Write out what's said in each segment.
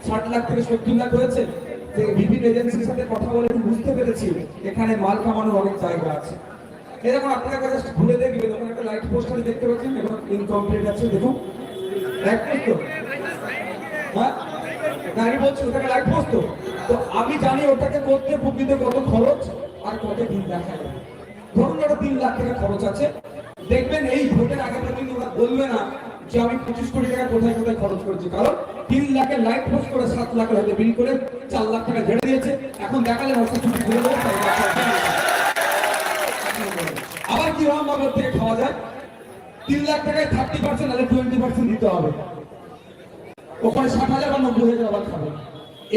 60 লাখ থেকে 70 লাখ হয়েছে। বিভিন্ন এজেন্সির সাথে কথা বলে বুঝতে পেরেছি এখানে মাল কামানোর অনেক জায়গা আছে। এরকম আপনার কাছে ঘুরে দেখবেন, ওখানে একটা লাইট পোস্ট দেখতে পাচ্ছেন, এখন ইনকমপ্লিট আছে, দেখুন লাইট পোস্ট। হ্যাঁ, আমি বলছি ওটাকে লাইট পোস্ট। তো আমি জানি ওটাকে করতে প্রকৃত কত খরচ আর কত দিন দেখা যায়। ধরুন ওটা 3 লাখ টাকা খরচ আছে। দেখবেন এই ভোটের আগে কিন্তু ওরা বলবে না যে আমি 25 কোটি টাকা কোথায় কোথায় খরচ করেছি, কারণ 3 লাখের লাইট পোস্ট করে 7 লাখের হয়তো বিল করে 4 লাখ টাকা ঝেড়ে দিয়েছে। এখন দেখালে অর্থ ছুটি ঘুরে দেবো। আবার কি রকম বাবদ থেকে খাওয়া যায়? 3 লাখ টাকায় 30% নাহলে 20% দিতে হবে। ওখানে 60,000 বা 90,000 আবার খাবে।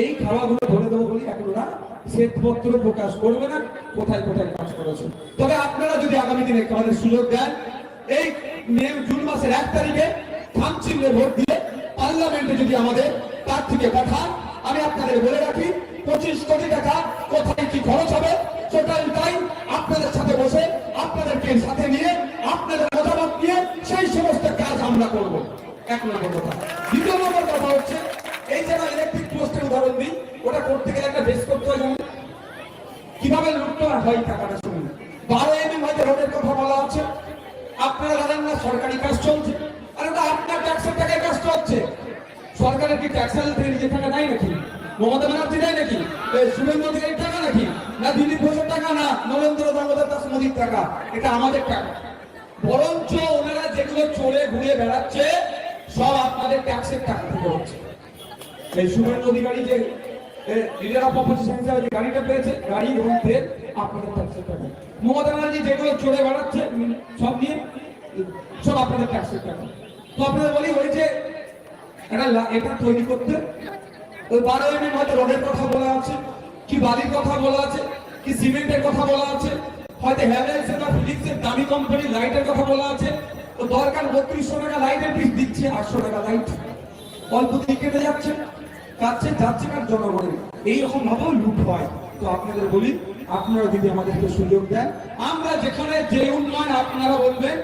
এই খাওয়াগুলো ধরে দেবো বলি এখন ওরা শ্বেতপত্র প্রকাশ করবে না কোথায় কোথায় কাজ করেছে। তবে আপনারা যদি আগামী দিনে আমাদের সুযোগ দেন, এই জুন মাসের 1 তারিখে খামচিলে ভোট দিয়ে পার্লামেন্টে যদি আমাদের প্রার্থীকে পাঠান, আমি আপনাদের বলে রাখি 25 কোটি টাকা কোথায় কি খরচ হবে টোটালটাই আপনাদের সাথে বসে আপনাদেরকে সাথে নিয়ে আপনাদের মতামত নিয়ে সেই সমস্ত কাজ আমরা করব। 1 নম্বর কথা। 2 নম্বর কথা হচ্ছে এই যে ইলেকট্রিক পোস্টের উদাহরণ দিই, ওটা করতে গেলে একটা বেস করতে হয়। যেমন কিভাবে লুটপাট হয় টাকাটা শুনুন। 12 এমএম হয়তো রোডের কথা বলা আছে, আপনারা জানেন না সরকারি কাজ চলছে, আর ওটা আপনার ট্যাক্সের টাকায় কাজটা হচ্ছে। সরকারের কি ট্যাক্সের থেকে নিজের টাকা নাই নাকি? মমতা ব্যানার্জি দেয় নাকি? শুভেন্দু অধিকারীর টাকা নাকি? না দিলীপ ঘোষের টাকা, না নরেন্দ্র দামোদর দাস মোদীর টাকা? এটা আমাদের টাকা। বরঞ্চ ওনারা যেগুলো চলে ঘুরে বেড়াচ্ছে সব আপনাদের ট্যাক্সের টাকা থেকে হচ্ছে। এই শুভেন্দু অধিকারী যে লিডার অফ অপোজিশন হিসেবে যে গাড়িটা পেয়েছে, গাড়ি এবং ট্রেন আপনাদের ট্যাক্সের টাকা। মমতা ব্যানার্জি যেগুলো চলে বেড়াচ্ছে সব নিয়ে সব আপনাদের ট্যাক্সের টাকা। তো আপনাদের বলি ওই যে এটা তৈরি করতে ওই 12 এমএম হয়তো রোডের কথা বলা আছে, কি বালির কথা বলা আছে, কি সিমেন্টের কথা বলা আছে, হয়তো হ্যাভেলস বা ফিলিপসের দামি কোম্পানির লাইটের কথা বলা আছে। তো দরকার 3200 টাকা লাইটের পিস দিচ্ছে, 800 টাকা লাইট অল্প দিন কেটে যাচ্ছে, যাচ্ছে কার জনগণের। এইরকম ভাবেও লুট হয়। তো আপনাদের বলি আপনারা যদি আমাদেরকে সুযোগ দেন, আমরা যেখানে যে উন্নয়ন আপনারা বলবেন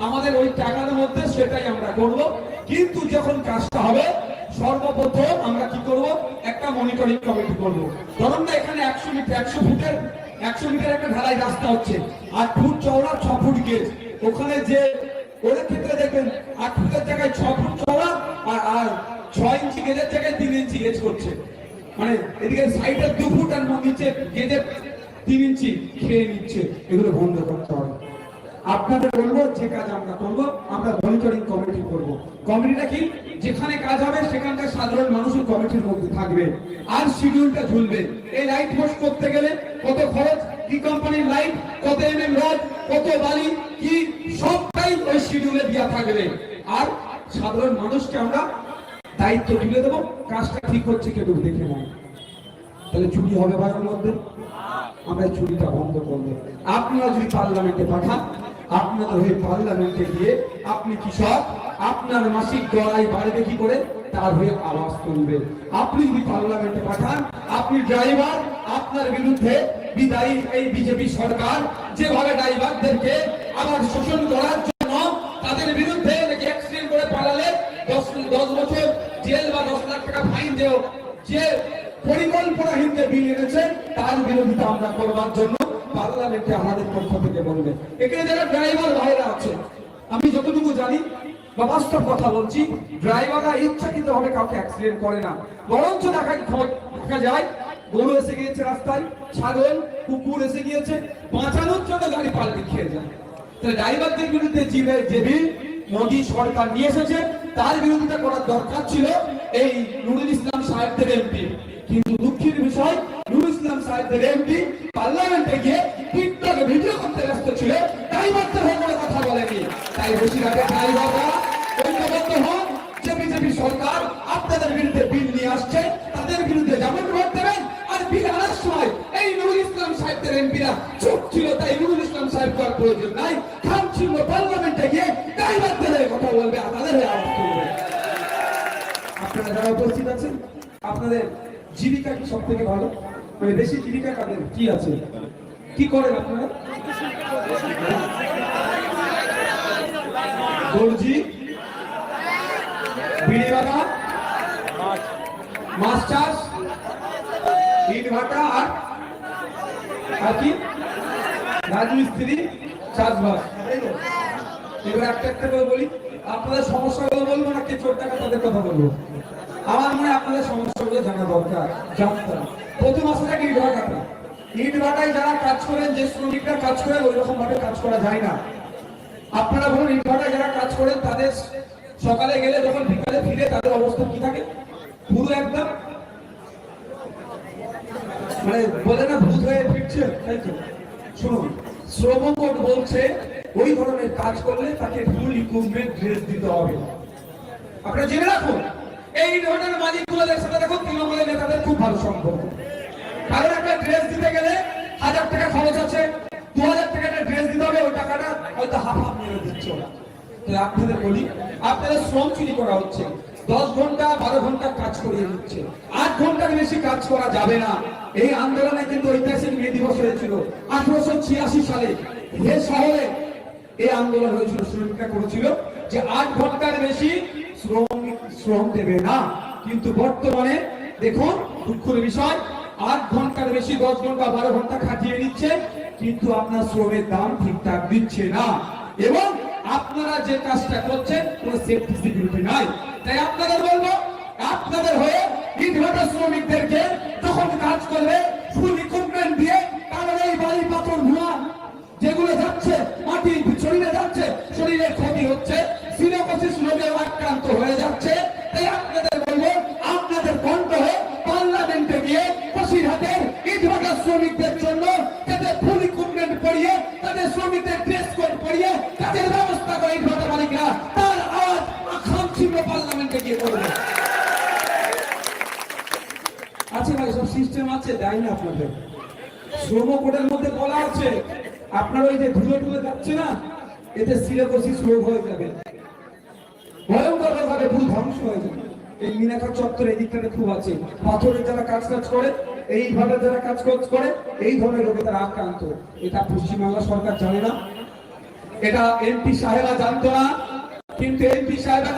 আমাদের ওই টাকার মধ্যে সেটাই আমরা করব। কিন্তু যখন কাজটা হবে সর্বপ্রথম আমরা কি করব, একটা মনিটরিং কমিটি করব। ধরুন না এখানে 100 মিটার একটা ঢালাই রাস্তা হচ্ছে, 8 ফুট চওড়া 6 ফুট গেজ। ওখানে যে ওদের ক্ষেত্রে দেখবেন 8 ফুটের জায়গায় 6 ফুট চওড়া আর 6 ইঞ্চি গেজের জায়গায় 3 ইঞ্চি গেজ করছে। মানে এদিকে সাইডে 2 ফুট আর নিচে গেজের 3 ইঞ্চি খেয়ে নিচ্ছে। এগুলো বন্ধ করতে হবে। আপনাদের বলবো যে কাজ আমরা করবো, আমরা মনিটরিং কমিটি করব। কমিটিটা কি, যেখানে কাজ হবে সেখানকার সাধারণ মানুষের কমিটির মধ্যে থাকবে আর শিডিউলটা ঝুলবে। এই লাইট পোস্ট করতে গেলে কত খরচ, কি কোম্পানির লাইট, কত এমএম রড, কত বালি, কি সবটাই ওই শিডিউলে দেওয়া থাকবে। আর সাধারণ মানুষকে আমরা দায়িত্ব তুলে দেবো, কাজটা ঠিক হচ্ছে কেউ দেখে নেয়। তাহলে চুরি হবে বাড়ির মধ্যে, আমরা চুরিটা বন্ধ করবো। আপনারা যদি পার্লামেন্টে পাঠান, আপনাদের হয়ে পার্লামেন্টে গিয়ে আপনি কৃষক, আপনার মাসিক গড়াই বাড়বে কি করে তার হয়ে আওয়াজ তুলবে। আপনি যদি পার্লামেন্টে পাঠান, আপনি ড্রাইভার, আপনার বিরুদ্ধে বিদায়ী এই বিজেপি সরকার যেভাবে ড্রাইভারদেরকে আবার শোষণ করার জন্য তাদের বিরুদ্ধে অ্যাক্সিডেন্ট করে পালালে 10 বছর জেল বা 10 লাখ টাকা ফাইন দেও, যে পরিকল্পনাহীন যে বিল এনেছে তার বিরোধিতা আমরা করবার জন্য পার্লামেন্টে আমাদের পক্ষ থেকে বলবে। এখানে যারা ড্রাইভার ভাইরা আছে, আমি যতটুকু জানি বা বাস্তব কথা বলছি, ড্রাইভাররা ইচ্ছাকৃত ভাবে কাউকে অ্যাক্সিডেন্ট করে না। বরঞ্চ দেখা যায় গরু এসে গিয়েছে রাস্তায়, ছাগল কুকুর এসে গিয়েছে, বাঁচানোর জন্য গাড়ি পাল্টে খেয়ে যায়। তাহলে ড্রাইভারদের বিরুদ্ধে যে বিল মোদী সরকার নিয়ে এসেছে তার বিরোধিতা করার দরকার ছিল এই নুরুল ইসলাম সাহেবদের এমপি। কিন্তু দুঃখের বিষয় নুরুল ইসলাম সাহেবদের এমপি পার্লামেন্টে গিয়ে টিকটকে ভিডিও করতে ব্যস্ত ছিল, ড্রাইভারদের হয়ে কোনো কথা বলেনি। তাই বসিরহাটে ড্রাইভাররা ঐক্যবদ্ধ হন যে বিজেপি সরকার আপনাদের বিরুদ্ধে বিল নিয়ে আসছে, তাদের বিরুদ্ধে যেমন ভোট দেবেন। আর বিল আনার সময় এই নুরুল ইসলাম সাহেবদের এমপিরা চুপ ছিল, তাই নুরুল ইসলাম সাহেব করার প্রয়োজন নাই। খাম ছিল পার্লামেন্টে গিয়ে ড্রাইভারদের কথা বলবে, তাদের হয়ে আওয়াজ তুলবে। আপনারা যারা উপস্থিত আছেন, আপনাদের জীবিকা কি সব থেকে ভালো, মানে বেশি জীবিকা কাদের কি আছে, কি করেন আপনারা? দর্জি, বিড়ি বাগান, মাছ চাষ, ইট ভাটা, আর কি রাজমিস্ত্রি, চাষবাস। এবার একটা একটা করে বলি, আপনাদের সমস্যাগুলো বলবো নাকি চোর টাকা তাদের কথা বলবো? আমার মনে হয় আপনাদের সমস্যাগুলো জানা দরকার, জানতে হবে। প্রথম আসলে ইট ভাটাটা, ইট ভাটায় যারা কাজ করেন, যে শ্রমিকরা কাজ করেন ওই রকম ভাবে কাজ করা যায় না। আপনারা বলুন, ইট ভাটায় যারা কাজ করেন তাদের সকালে গেলে যখন বিকালে ফিরে তাদের অবস্থা কি থাকে? পুরো একদম মানে বলে না ভূত হয়ে ফিরছে, তাই তো? শুনুন, শ্রম কোড বলছে ওই ধরনের কাজ করলে তাকে ফুল ইকুইপমেন্ট ড্রেস দিতে হবে। আপনারা জেনে রাখুন, এই ধরনের মালিকগুলোদের সাথে দেখুন তৃণমূলের নেতাদের খুব ভালো সম্পর্ক। কারণ একটা ড্রেস দিতে গেলে 1000 টাকা খরচ আছে, 2000 টাকা ড্রেস দিতে হবে, ওই টাকাটা হয়তো হাফ হাফ মেরে দিচ্ছে ওরা। তো আপনাদের বলি, আপনাদের শ্রম চুরি করা হচ্ছে। 10 ঘন্টা 12 ঘন্টা কাজ করিয়ে দিচ্ছে, 8 ঘন্টার বেশি কাজ করা যাবে না। এই আন্দোলনে কিন্তু ঐতিহাসিক মে দিবস হয়েছিল 1886 সালে এ শহরে। এই আন্দোলন হয়েছিল, শ্রমিকরা করেছিল যে 8 ঘন্টার বেশি শ্রম দেবে না। কিন্তু বর্তমানে দেখুন দুঃখের বিষয়, 8 ঘন্টার বেশি 10 ঘন্টা 12 ঘন্টা খাটিয়ে নিচ্ছে, কিন্তু আপনার শ্রমের দাম ঠিকঠাক দিচ্ছে না। এবং আপনারা যে কাজটা করছেন কোনো সেফটি সিকিউরিটি নাই। তাই আপনাদের বলবো, আপনাদের হয়ে ইটভাটা শ্রমিকদেরকে যখন কাজ করবে ফুল ইকুইপমেন্ট দিয়ে, কারণ এই বালি পাথর ধোঁয়া যেগুলো যাচ্ছে, মাটি শরীরে যাচ্ছে, শরীরের ক্ষতি হচ্ছে, সিনোকোসিস রোগে আক্রান্ত হয়ে যাচ্ছে। তাই আপনাদের বলবো, আপনাদের কণ্ঠ হয়ে পার্লামেন্টে গিয়ে বসিরহাটের ইটভাটা শ্রমিকদের জন্য যাতে ফুল ইকুইপমেন্ট পরিয়ে, তাদের শ্রমিকদের ড্রেস কোড পরিয়ে তাদের ব্যবস্থা করে ইটভাটা মালিকরা, তার আওয়াজ আকাঙ্ক্ষিত পার্লামেন্টে গিয়ে করবে। আছে ভাই, সব সিস্টেম আছে, দেয় না আপনাদের। শ্রম কোডের মধ্যে বলা আছে আপনার ওই যে ধুলো টুলে যাচ্ছে না, এতে সিলিকোসিস রোগ হয়ে যাবে, ভয়ঙ্কর ভাবে ভূ ধ্বংস হয়ে যাবে। এই মিনাখা চত্বর এই দিকটাতে খুব আছে, পাথরের যারা কাজ করে, এইভাবে যারা কাজ করে, এই ধরনের রোগে তারা আক্রান্ত। এটা পশ্চিমবাংলা সরকার জানে না, এটা এমপি সাহেবরা জানতো না, কিন্তু এমপি সাহেবরা